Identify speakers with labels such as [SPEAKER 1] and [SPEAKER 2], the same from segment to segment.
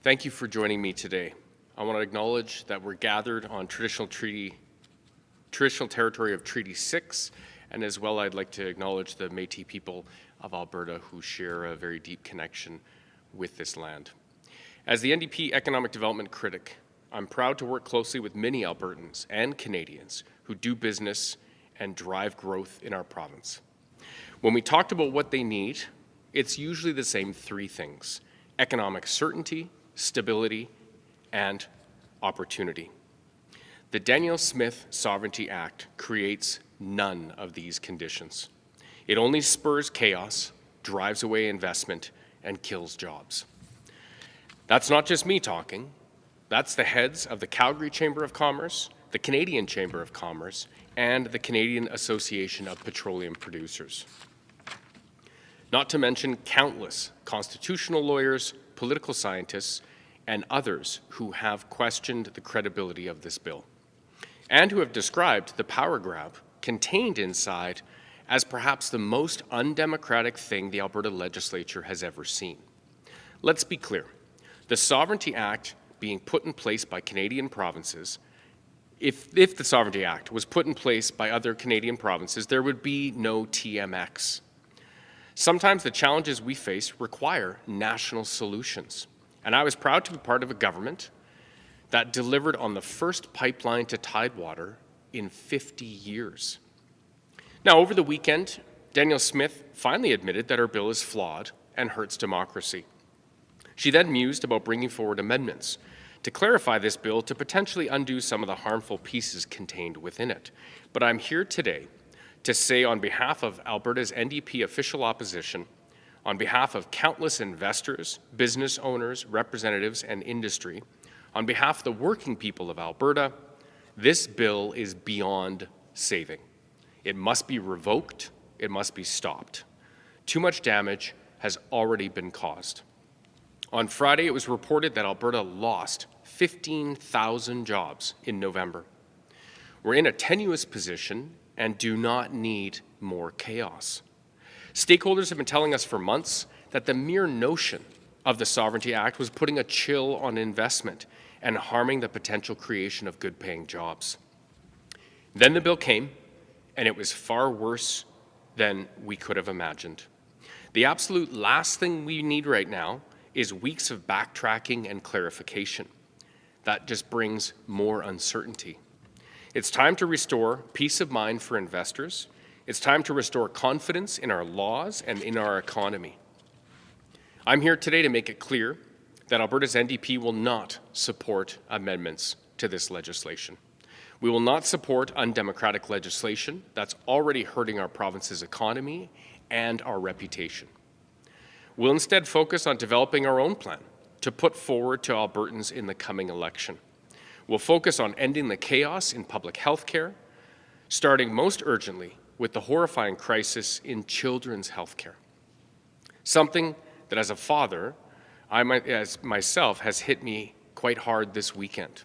[SPEAKER 1] Thank you for joining me today. I want to acknowledge that we're gathered on traditional territory of Treaty 6, and as well I'd like to acknowledge the Métis people of Alberta who share a very deep connection with this land. As the NDP Economic Development Critic, I'm proud to work closely with many Albertans and Canadians who do business and drive growth in our province. When we talked about what they need, it's usually the same three things: economic certainty, stability, and opportunity. The Danielle Smith Sovereignty Act creates none of these conditions. It only spurs chaos, drives away investment, and kills jobs. That's not just me talking. That's the heads of the Calgary Chamber of Commerce, the Canadian Chamber of Commerce, and the Canadian Association of Petroleum Producers. Not to mention countless constitutional lawyers, political scientists, and others who have questioned the credibility of this bill, and who have described the power grab contained inside as perhaps the most undemocratic thing the Alberta legislature has ever seen. Let's be clear. The Sovereignty Act being put in place by Canadian provinces, if the Sovereignty Act was put in place by other Canadian provinces, there would be no TMX. Sometimes the challenges we face require national solutions. And I was proud to be part of a government that delivered on the first pipeline to Tidewater in 50 years. Now, over the weekend, Danielle Smith finally admitted that her bill is flawed and hurts democracy. She then mused about bringing forward amendments to clarify this bill to potentially undo some of the harmful pieces contained within it. But I'm here today to say, on behalf of Alberta's NDP official opposition, on behalf of countless investors, business owners, representatives, and industry, on behalf of the working people of Alberta, this bill is beyond saving. It must be revoked. It must be stopped. Too much damage has already been caused. On Friday, it was reported that Alberta lost 15,000 jobs in November. We're in a tenuous position and do not need more chaos. Stakeholders have been telling us for months that the mere notion of the Sovereignty Act was putting a chill on investment and harming the potential creation of good-paying jobs. Then the bill came, and it was far worse than we could have imagined. The absolute last thing we need right now is weeks of backtracking and clarification. That just brings more uncertainty. It's time to restore peace of mind for investors. It's time to restore confidence in our laws and in our economy. I'm here today to make it clear that Alberta's NDP will not support amendments to this legislation. We will not support undemocratic legislation that's already hurting our province's economy and our reputation. We'll instead focus on developing our own plan to put forward to Albertans in the coming election. We'll focus on ending the chaos in public health care, starting most urgently with the horrifying crisis in children's health care. Something that as a father, as myself, has hit me quite hard this weekend.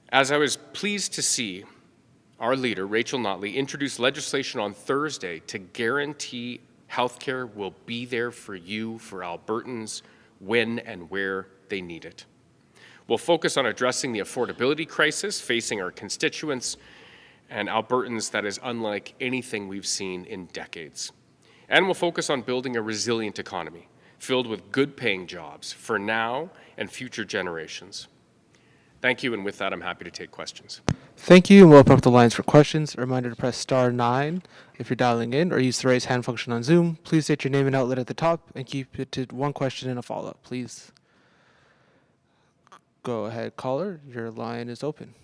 [SPEAKER 1] As I was pleased to see our leader, Rachel Notley, introduce legislation on Thursday to guarantee health care will be there for you, for Albertans, when and where they need it. We'll focus on addressing the affordability crisis facing our constituents and Albertans that is unlike anything we've seen in decades. And we'll focus on building a resilient economy filled with good-paying jobs for now and future generations. Thank you, and with that, I'm happy to take questions.
[SPEAKER 2] Thank you, and we'll open up the lines for questions. A reminder to press *9 if you're dialing in, or use the raise hand function on Zoom. Please state your name and outlet at the top, and keep it to one question and a follow-up, please. Go ahead, caller. Your line is open.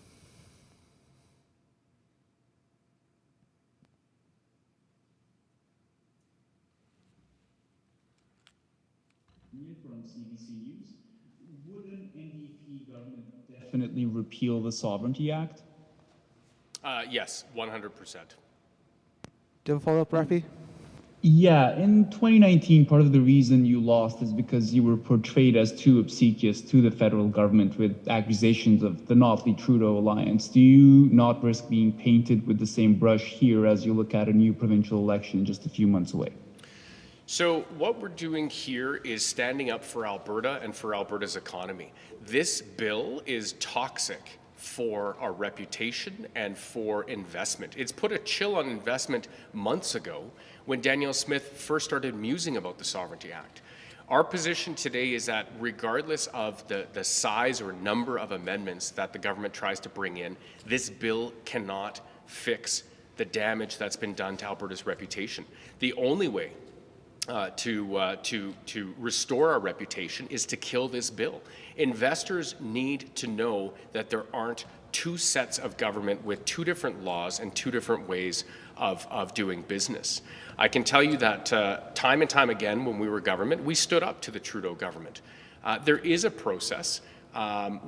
[SPEAKER 3] From CBC News. Would an NDP government definitely repeal the Sovereignty Act?
[SPEAKER 1] Yes, 100%.
[SPEAKER 2] Do you have a follow-up, Rafi?
[SPEAKER 3] Yeah, in 2019, part of the reason you lost is because you were portrayed as too obsequious to the federal government with accusations of the Notley-Trudeau alliance. Do you not risk being painted with the same brush here as you look at a new provincial election just a few months away?
[SPEAKER 1] So what we're doing here is standing up for Alberta and for Alberta's economy. This bill is toxic for our reputation and for investment. It's put a chill on investment months ago when Danielle Smith first started musing about the Sovereignty Act. Our position today is that regardless of the size or number of amendments that the government tries to bring in, this bill cannot fix the damage that's been done to Alberta's reputation. The only way to restore our reputation is to kill this bill. Investors need to know that there aren't two sets of government with two different laws and two different ways of doing business. I can tell you that time and time again when we were government, we stood up to the Trudeau government. There is a process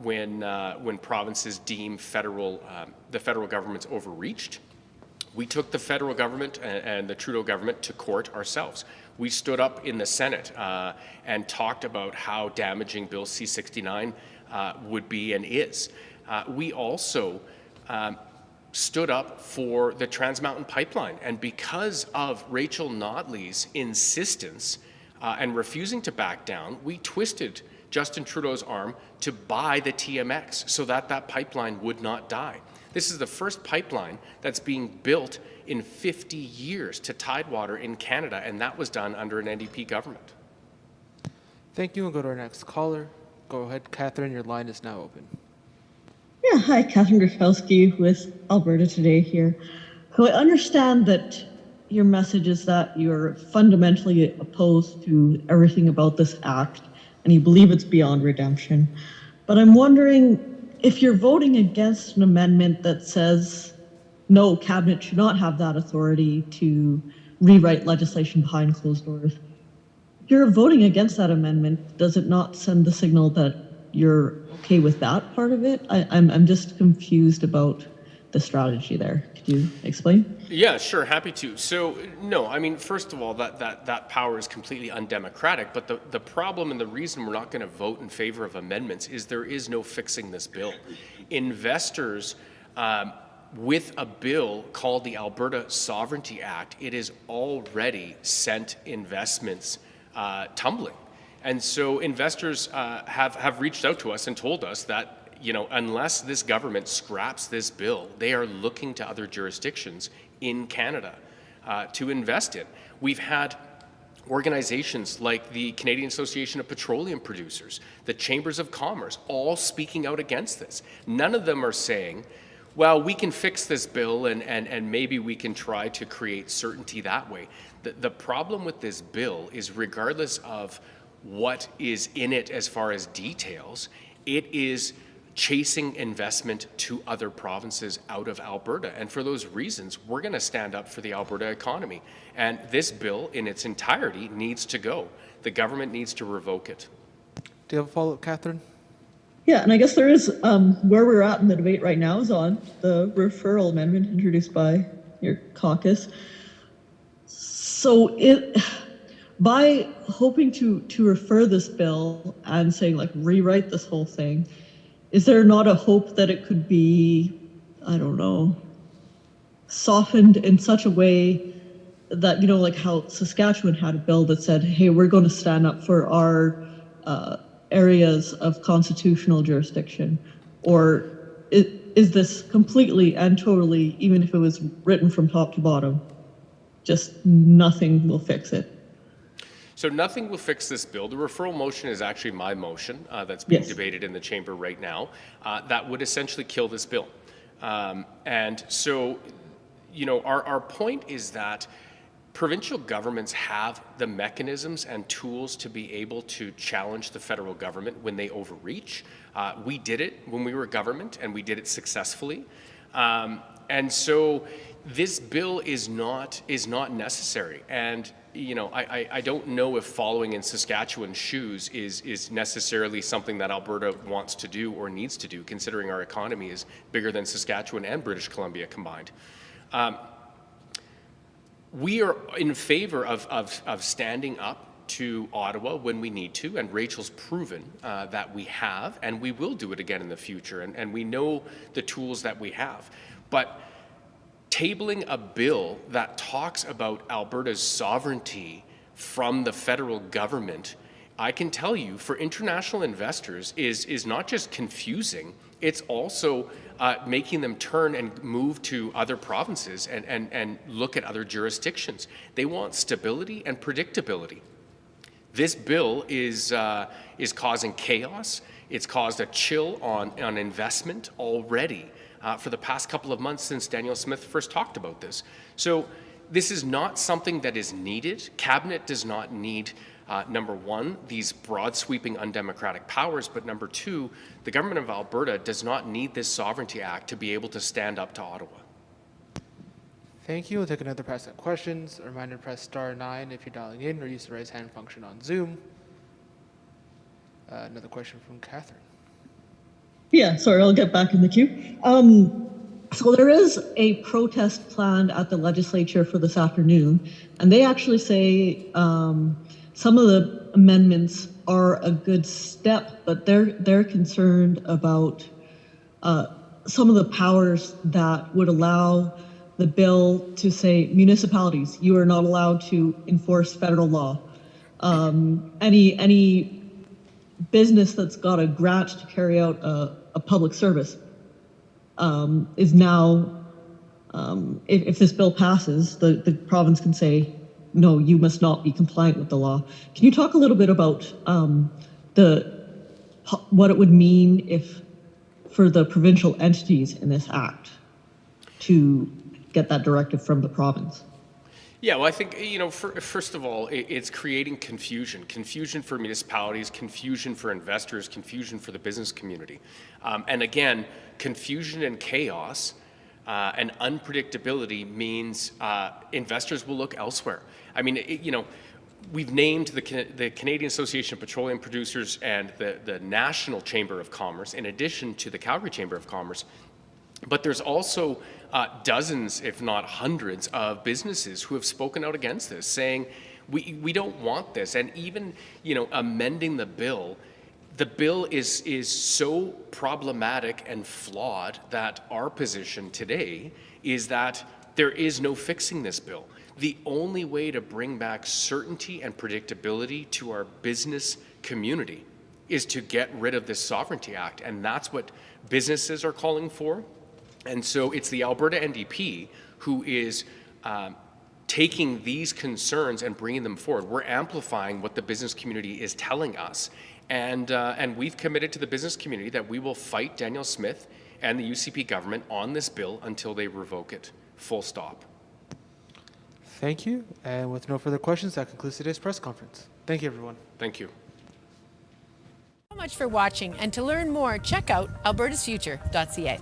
[SPEAKER 1] when provinces deem the federal government's overreached. We took the federal government and the Trudeau government to court ourselves. We stood up in the Senate and talked about how damaging Bill C-69 would be and is. We also stood up for the Trans Mountain Pipeline, and because of Rachel Notley's insistence and refusing to back down, we twisted Justin Trudeau's arm to buy the TMX so that that pipeline would not die. This is the first pipeline that's being built in 50 years to Tidewater in Canada, and that was done under an NDP government.
[SPEAKER 2] Thank you. We'll go to our next caller. Go ahead, Catherine. Your line is now open.
[SPEAKER 4] Yeah, hi, Catherine Grafowski with Alberta Today here. So I understand that your message is that you're fundamentally opposed to everything about this act and you believe it's beyond redemption. But I'm wondering if you're voting against an amendment that says, no, Cabinet should not have that authority to rewrite legislation behind closed doors. If you're voting against that amendment, does it not send the signal that you're okay with that part of it? I'm just confused about the strategy there. Could you explain?
[SPEAKER 1] Yeah, sure, happy to. So, no, I mean, first of all, that power is completely undemocratic, but the problem and the reason we're not going to vote in favor of amendments is there is no fixing this bill. Investors, with a bill called the Alberta Sovereignty Act, it has already sent investments tumbling. And so investors have reached out to us and told us that, you know, unless this government scraps this bill, they are looking to other jurisdictions in Canada to invest in. We've had organizations like the Canadian Association of Petroleum Producers, the Chambers of Commerce, all speaking out against this. None of them are saying, well, we can fix this bill and maybe we can try to create certainty that way. The problem with this bill is regardless of what is in it as far as details, it is chasing investment to other provinces out of Alberta. And for those reasons, we're going to stand up for the Alberta economy. And this bill in its entirety needs to go. The government needs to revoke it.
[SPEAKER 2] Do you have a follow-up, Catherine?
[SPEAKER 4] Yeah, and I guess there is, where we're at in the debate right now is on the referral amendment introduced by your caucus. So by hoping to refer this bill and saying, like, rewrite this whole thing, is there not a hope that it could be, I don't know, softened in such a way that, you know, like how Saskatchewan had a bill that said, hey, we're going to stand up for our areas of constitutional jurisdiction? Or is this completely and totally, even if it was written from top to bottom, just nothing will fix it?
[SPEAKER 1] So nothing will fix this bill. The referral motion is actually my motion that's being debated in the chamber right now that would essentially kill this bill. And so, you know, our point is that provincial governments have the mechanisms and tools to be able to challenge the federal government when they overreach. We did it when we were government, and we did it successfully. And so this bill is not necessary. And you know, I don't know if following in Saskatchewan's shoes is necessarily something that Alberta wants to do or needs to do, considering our economy is bigger than Saskatchewan and British Columbia combined. We are in favor of standing up to Ottawa when we need to, and Rachel's proven that we have, and we will do it again in the future, and we know the tools that we have. But tabling a bill that talks about Alberta's sovereignty from the federal government, I can tell you, for international investors is not just confusing, it's also making them turn and move to other provinces and look at other jurisdictions. They want stability and predictability. This bill is causing chaos. It's caused a chill on investment already for the past couple of months since Danielle Smith first talked about this. So this is not something that is needed. Cabinet does not need, number one, these broad sweeping undemocratic powers, but number two, the government of Alberta does not need this Sovereignty Act to be able to stand up to Ottawa.
[SPEAKER 2] Thank you. We'll take another press at questions. A reminder to press *9 if you're dialing in or use the raise hand function on Zoom. Another question from Catherine.
[SPEAKER 4] Yeah, sorry, I'll get back in the queue. So there is a protest planned at the legislature for this afternoon, and they actually say some of the amendments are a good step, but they're concerned about some of the powers that would allow the bill to say municipalities, you are not allowed to enforce federal law. Any business that's got a grant to carry out a public service is now, if this bill passes, the province can say, no, you must not be compliant with the law. Can you talk a little bit about what it would mean for the provincial entities in this act to get that directive from the province?
[SPEAKER 1] Yeah, well, I think, first of all, it's creating confusion for municipalities, confusion for investors, confusion for the business community. And again, confusion and chaos and unpredictability means investors will look elsewhere. I mean, we've named the Canadian Association of Petroleum Producers and the National Chamber of Commerce, in addition to the Calgary Chamber of Commerce. But there's also dozens, if not hundreds, of businesses who have spoken out against this, saying we don't want this. And even amending the bill is so problematic and flawed that our position today is that there is no fixing this bill. The only way to bring back certainty and predictability to our business community is to get rid of this Sovereignty Act, and that's what businesses are calling for. And so it's the Alberta NDP who is taking these concerns and bringing them forward. We're amplifying what the business community is telling us. And we've committed to the business community that we will fight Danielle Smith and the UCP government on this bill until they revoke it. Full stop.
[SPEAKER 2] Thank you. And with no further questions, that concludes today's press conference. Thank you, everyone.
[SPEAKER 1] Thank you.
[SPEAKER 5] So much for watching, and to learn more, check out albertasfuture.ca.